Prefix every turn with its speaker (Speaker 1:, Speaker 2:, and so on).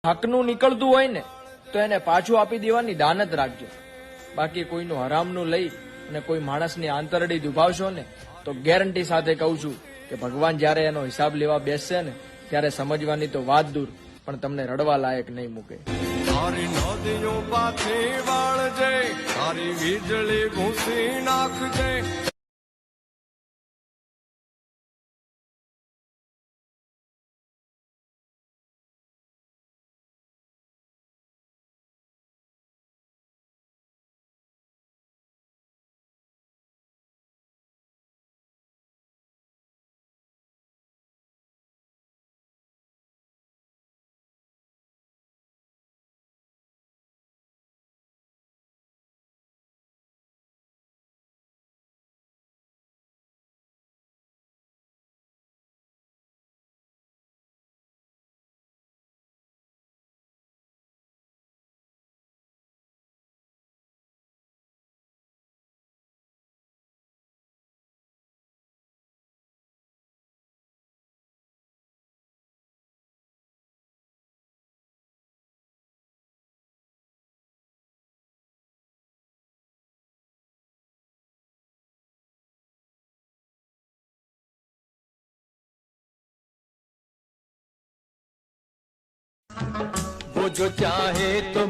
Speaker 1: હકનું નીકળતું હોય ને તો એને પાછું આપી દેવાની દાનત રાખજો. બાકી કોઈનું હરામનું લઈ અને કોઈ માણસની આંતરડી દુભાવશો ને તો ગેરંટી સાથે કહું છું કે ભગવાન જયારે એનો હિસાબ લેવા બેસશે ને ત્યારે સમજવાની તો વાત દૂર પણ તમને રડવા લાયક નહીં મૂકે.
Speaker 2: તારી નદીઓ પાછી વાળજે, તારી વીજળી ભૂસી નાખજે.
Speaker 3: वो जो चाहे तो